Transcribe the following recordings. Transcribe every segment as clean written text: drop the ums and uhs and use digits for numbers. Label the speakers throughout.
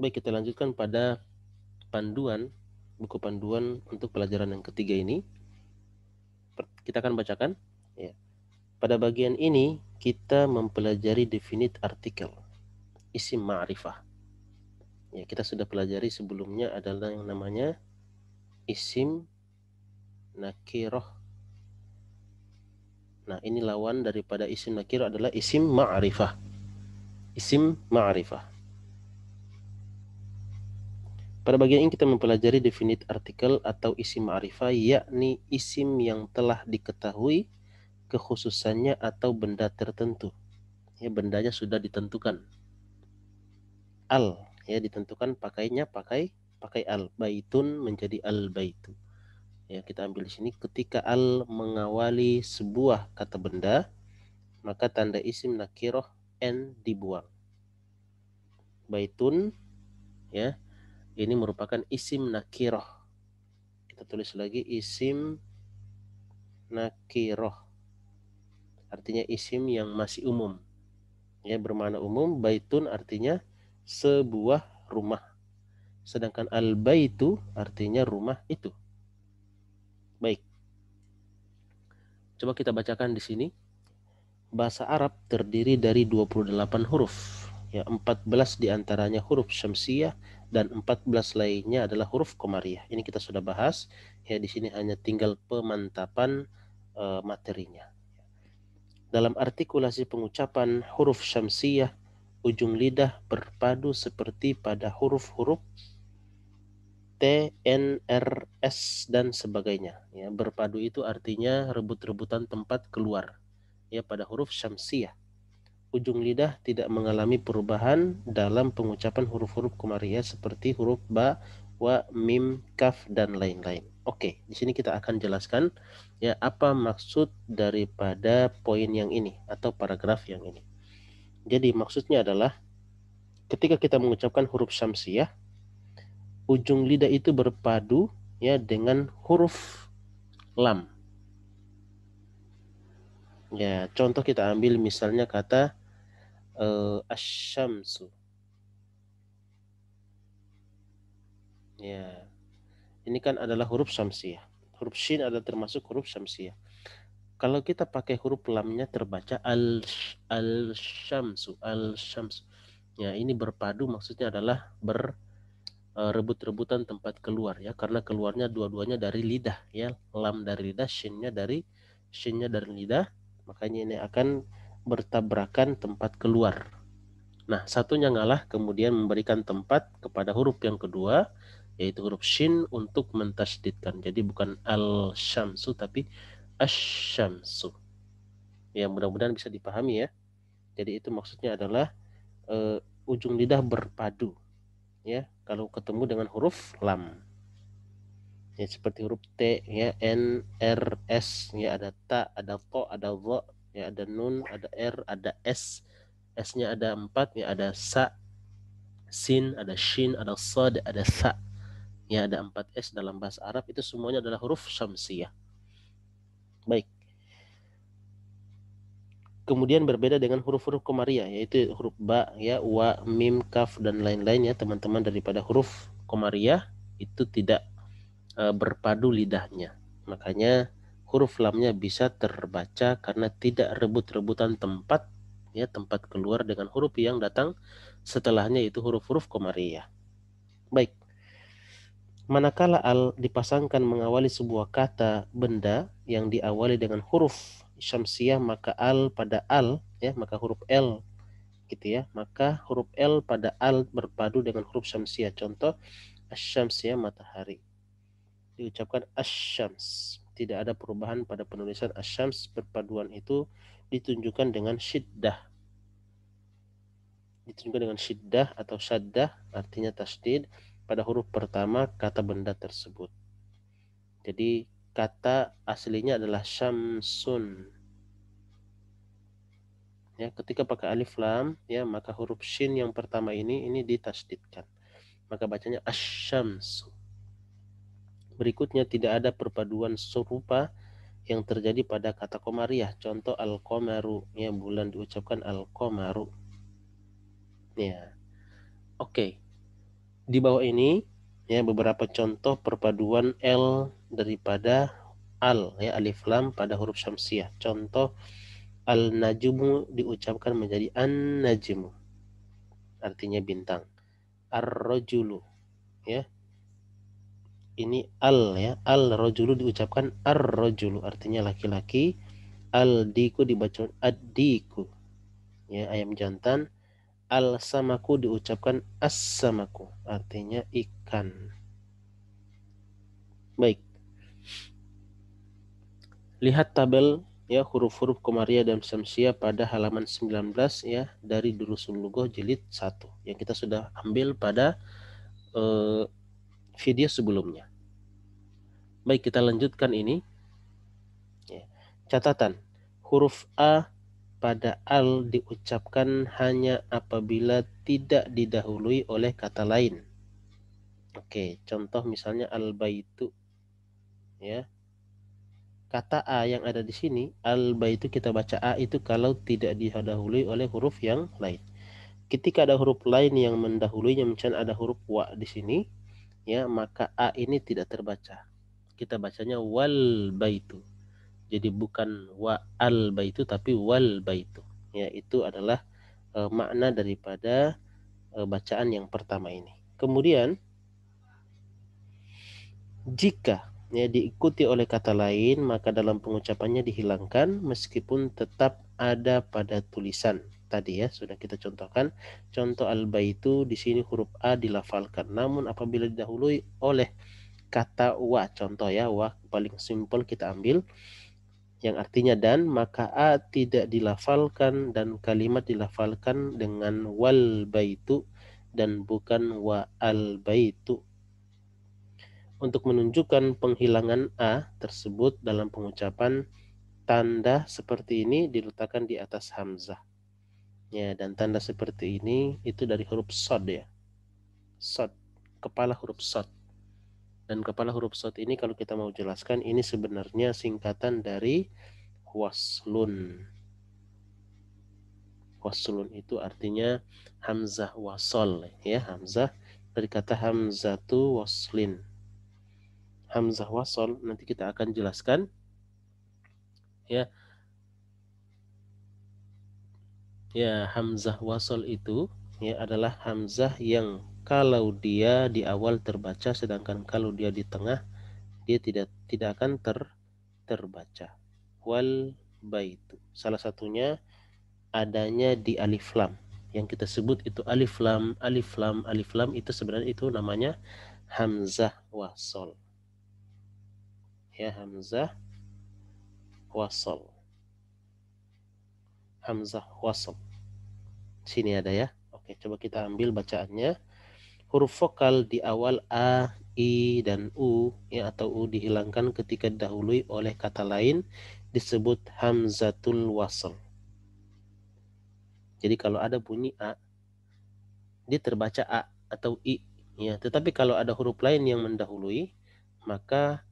Speaker 1: Baik, kita lanjutkan pada buku panduan untuk pelajaran yang ketiga ini. Kita akan bacakan. Ya. Pada bagian ini kita mempelajari definit artikel, isim ma'rifah. Ya, kita sudah pelajari sebelumnya adalah yang namanya isim nakiroh. Nah, ini lawan daripada isim nakiroh adalah isim ma'rifah. Isim ma'rifah. Pada bagian ini kita mempelajari definit artikel atau isim ma'rifah, yakni isim yang telah diketahui kekhususannya atau benda tertentu. Ya, bendanya sudah ditentukan. Al, ya, ditentukan pakainya pakai al. Baitun menjadi al baitu. Ya, kita ambil di sini ketika al mengawali sebuah kata benda, maka tanda isim nakiroh n dibuang. Baitun, ya, ini merupakan isim nakiroh. Kita tulis lagi isim nakiroh. Artinya isim yang masih umum. Ya, bermakna umum. Baitun artinya sebuah rumah. Sedangkan al-baitu artinya rumah itu. Baik. Coba kita bacakan di sini. Bahasa Arab terdiri dari 28 huruf. Ya, 14 diantaranya huruf syamsiyah dan 14 lainnya adalah huruf qamariyah. Ini kita sudah bahas. Ya, di sini hanya tinggal pemantapan materinya. Dalam artikulasi pengucapan huruf syamsiyah, ujung lidah berpadu seperti pada huruf-huruf T, N, R, S dan sebagainya. Ya, berpadu itu artinya rebut-rebutan tempat keluar. Ya, pada huruf syamsiyah. Ujung lidah tidak mengalami perubahan dalam pengucapan huruf-huruf qamariyah seperti huruf ba, wa, mim, kaf dan lain-lain. Oke, di sini kita akan jelaskan ya apa maksud daripada poin yang ini atau paragraf yang ini. Jadi maksudnya adalah ketika kita mengucapkan huruf syamsiyah, ujung lidah itu berpadu ya dengan huruf lam. Ya, contoh kita ambil misalnya kata asyamsu. Ya, ini kan adalah huruf syamsiyah. Huruf shin adalah termasuk huruf syamsiyah. Kalau kita pakai huruf lamnya terbaca al-syamsu, al-syamsu. Ya, ini berpadu maksudnya adalah rebut-rebutan tempat keluar ya, karena keluarnya dua-duanya dari lidah ya, lam dari lidah, shinnya dari lidah, makanya ini akan bertabrakan tempat keluar. Nah, satunya ngalah kemudian memberikan tempat kepada huruf yang kedua yaitu huruf shin untuk mentasdidkan. Jadi bukan al-syamsu tapi asy-syamsu. Ya, mudah-mudahan bisa dipahami ya. Jadi itu maksudnya adalah ujung lidah berpadu ya kalau ketemu dengan huruf lam. Ya, seperti huruf T ya, N, R, S ya, ada ta, ada to, ada dha, ya, ada nun, ada R, ada S. S-nya ada 4 ya, ada sa, sin, ada shin, ada sad, ada sa. Ya, ada 4 S dalam bahasa Arab, itu semuanya adalah huruf syamsiyah. Baik. Kemudian berbeda dengan huruf-huruf qamariyah yaitu huruf ba ya, wa, mim, kaf dan lain-lain ya, teman-teman, daripada huruf qamariyah itu tidak berpadu lidahnya. Makanya huruf lamnya bisa terbaca karena tidak rebut-rebutan tempat ya, tempat keluar dengan huruf yang datang setelahnya itu huruf-huruf qamariyah. Baik. Manakala al dipasangkan mengawali sebuah kata benda yang diawali dengan huruf syamsiyah, maka al pada al ya, maka huruf L gitu ya, maka huruf L pada al berpadu dengan huruf syamsiyah. Contoh asy-syamsiyah, matahari, diucapkan asy-syams, tidak ada perubahan pada penulisan asy-syams. Perpaduan itu ditunjukkan dengan syiddah atau syaddah, artinya tasdid pada huruf pertama kata benda tersebut. Jadi kata aslinya adalah syamsun. Ya, ketika pakai alif lam ya, maka huruf shin yang pertama ini ditasdidkan. Maka bacanya asyamsu. Berikutnya tidak ada perpaduan serupa yang terjadi pada kata qamariyah. Contoh al-qamaru ya, bulan diucapkan al-qamaru. Ya. Oke. Di bawah ini ya beberapa contoh perpaduan L daripada al ya alif lam pada huruf syamsiah. Contoh al-najmu diucapkan menjadi an-najmu, artinya bintang. Ar-rajulu ya. Ini al ya, al-rajulu diucapkan ar-rajulu, artinya laki-laki. Al-diku dibaca ad-diku ya, ayam jantan. Al-samaku diucapkan as-samaku, artinya ikan. Baik, lihat tabel ya huruf-huruf Komariah dan Syamsiah pada halaman 19 ya dari Durusul Lughah jilid 1 yang kita sudah ambil pada video sebelumnya. Baik, kita lanjutkan ini ya. Catatan, huruf A pada al diucapkan hanya apabila tidak didahului oleh kata lain. Oke, contoh misalnya al-baitu ya. Kata A yang ada di sini, al-baitu kita baca A itu kalau tidak didahului oleh huruf yang lain. Ketika ada huruf lain yang mendahulunya, misalnya ada huruf wa di sini, ya maka A ini tidak terbaca. Kita bacanya wal baitu. Jadi bukan wa al baitu tapi wal baitu. Ya, itu adalah makna daripada bacaan yang pertama ini. Kemudian jika ya diikuti oleh kata lain, maka dalam pengucapannya dihilangkan meskipun tetap ada pada tulisan. Tadi ya sudah kita contohkan. Contoh al-baitu di sini huruf A dilafalkan. Namun apabila didahului oleh kata wa, contoh ya wa paling simpel kita ambil yang artinya dan, maka A tidak dilafalkan dan kalimat dilafalkan dengan wal baitu dan bukan wa al baitu. Untuk menunjukkan penghilangan A tersebut dalam pengucapan, tanda seperti ini diletakkan di atas hamzah. Ya, dan tanda seperti ini itu dari huruf shad ya. Shad, kepala huruf shad. Dan kepala huruf shad ini kalau kita mau jelaskan, ini sebenarnya singkatan dari waslun. Waslun itu artinya hamzah wasol ya, hamzah dari kata hamzatu waslin. Hamzah wasol nanti kita akan jelaskan ya. Ya, hamzah wasol itu ya adalah hamzah yang kalau dia di awal terbaca, sedangkan kalau dia di tengah dia tidak akan terbaca. Wal baitu. Salah satunya adanya di alif lam. Yang kita sebut itu alif lam, alif lam, alif lam itu sebenarnya itu namanya hamzah wasol. Ya, hamzah wasol. Hamzah wasol. Sini ada ya. Oke, coba kita ambil bacaannya. Huruf vokal di awal A, I, dan U ya, atau U dihilangkan ketika didahului oleh kata lain disebut hamzatul wasl. Jadi kalau ada bunyi A, dia terbaca A atau I ya. Tetapi kalau ada huruf lain yang mendahului, maka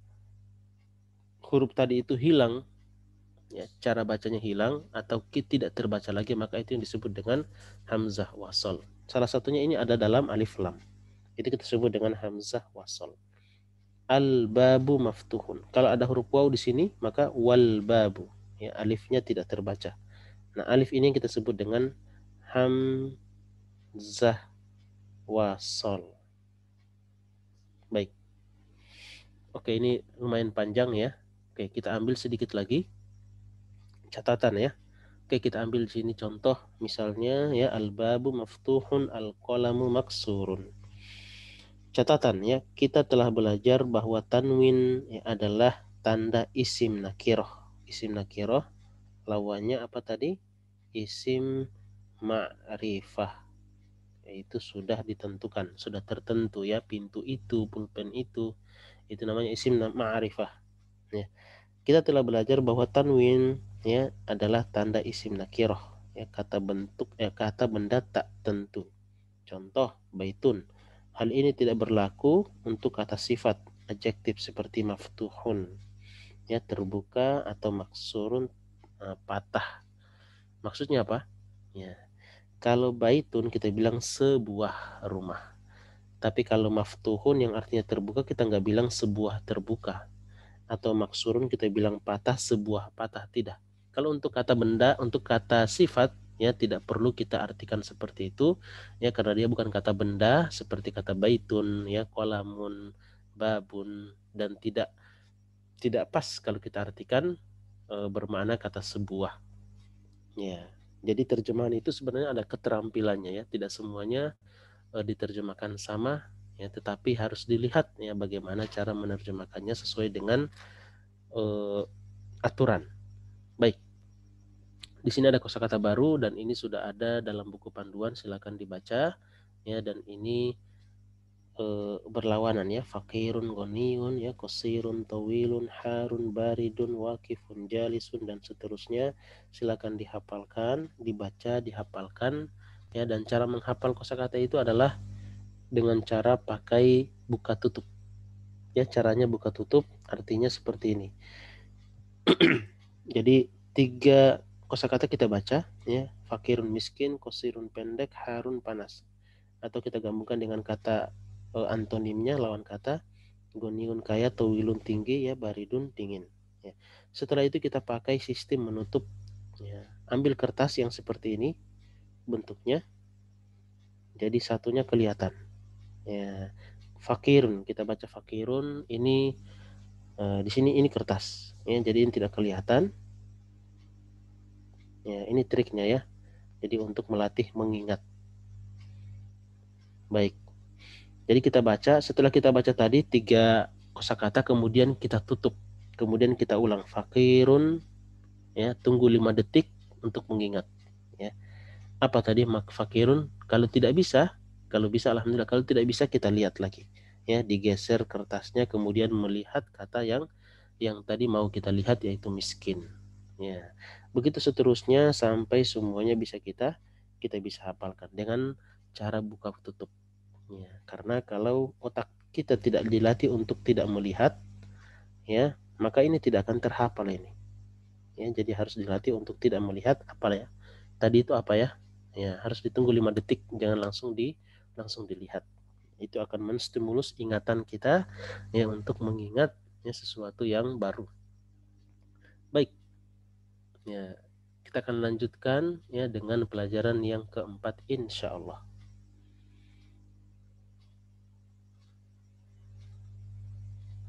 Speaker 1: huruf tadi itu hilang ya, cara bacanya hilang atau tidak terbaca lagi, maka itu yang disebut dengan hamzah wasl. Salah satunya ini ada dalam alif lam. Itu kita sebut dengan hamzah wasl. Al-babu maftuhun. Kalau ada huruf waw di sini, maka wal babu. Ya, alifnya tidak terbaca. Nah, alif ini yang kita sebut dengan hamzah wasol. Baik. Oke, ini lumayan panjang ya. Oke, kita ambil sedikit lagi catatan ya. Oke, kita ambil di sini contoh misalnya ya, al-babu maftuhun, al-qalamu maksurun. Catatan ya, kita telah belajar bahwa tanwin ya, adalah tanda isim nakiroh. Isim nakiroh lawannya apa tadi? Isim ma'rifah. Itu sudah ditentukan, sudah tertentu ya, pintu itu, pulpen itu namanya isim ma'rifah. Ya. Kita telah belajar bahwa tanwin ya adalah tanda isim nakiroh. Ya, kata bentuk kata benda tak tentu. Contoh baitun. Hal ini tidak berlaku untuk kata sifat adjektif seperti maftuhun ya, terbuka, atau maksurun patah. Maksudnya apa? Ya, kalau baitun kita bilang sebuah rumah. Tapi kalau maftuhun yang artinya terbuka, kita nggak bilang sebuah terbuka. Atau maksurun kita bilang patah, sebuah patah, tidak. Kalau untuk kata benda, untuk kata sifat, ya tidak perlu kita artikan seperti itu, ya karena dia bukan kata benda seperti kata baitun, ya kolamun, babun, dan tidak pas kalau kita artikan bermakna kata sebuah. Ya, jadi terjemahan itu sebenarnya ada keterampilannya, ya tidak semuanya diterjemahkan sama, ya tetapi harus dilihat ya bagaimana cara menerjemahkannya sesuai dengan aturan. Baik, di sini ada kosakata baru dan ini sudah ada dalam buku panduan, silakan dibaca ya. Dan ini berlawanan ya, fakirun goniun ya, kosirun tawilun harun baridun wakifun jalisun dan seterusnya. Silakan dihafalkan, dibaca, dihafalkan ya. Dan cara menghafal kosakata itu adalah dengan cara pakai buka tutup ya. Caranya buka tutup artinya seperti ini. Jadi 3 kosakata kita baca ya, fakirun miskin, kosirun pendek, harun panas. Atau kita gabungkan dengan kata antonimnya, lawan kata, goniun kaya, tawilun tinggi ya, baridun dingin ya. Setelah itu kita pakai sistem menutup ya. Ambil kertas yang seperti ini bentuknya, jadi satunya kelihatan ya. Fakirun, kita baca fakirun, ini di sini ini kertas ya, jadi ini tidak kelihatan ya. Ini triknya ya, jadi untuk melatih mengingat. Baik, jadi kita baca, setelah kita baca tadi 3 kosakata, kemudian kita tutup, kemudian kita ulang fakirun ya, tunggu 5 detik untuk mengingat ya. Apa tadi fakirun? Kalau tidak bisa, kalau bisa alhamdulillah, kalau tidak bisa kita lihat lagi ya, digeser kertasnya, kemudian melihat kata yang tadi mau kita lihat, yaitu miskin ya. Begitu seterusnya sampai semuanya bisa kita bisa hafalkan dengan cara buka tutup ya. Karena kalau otak kita tidak dilatih untuk tidak melihat ya, maka ini tidak akan terhafal ini ya. Jadi harus dilatih untuk tidak melihat apa ya tadi itu apa ya. Ya, harus ditunggu 5 detik, jangan langsung dilihat. Itu akan menstimulus ingatan kita ya, untuk mengingat ya sesuatu yang baru. Baik. Ya, kita akan lanjutkan ya dengan pelajaran yang keempat insya Allah.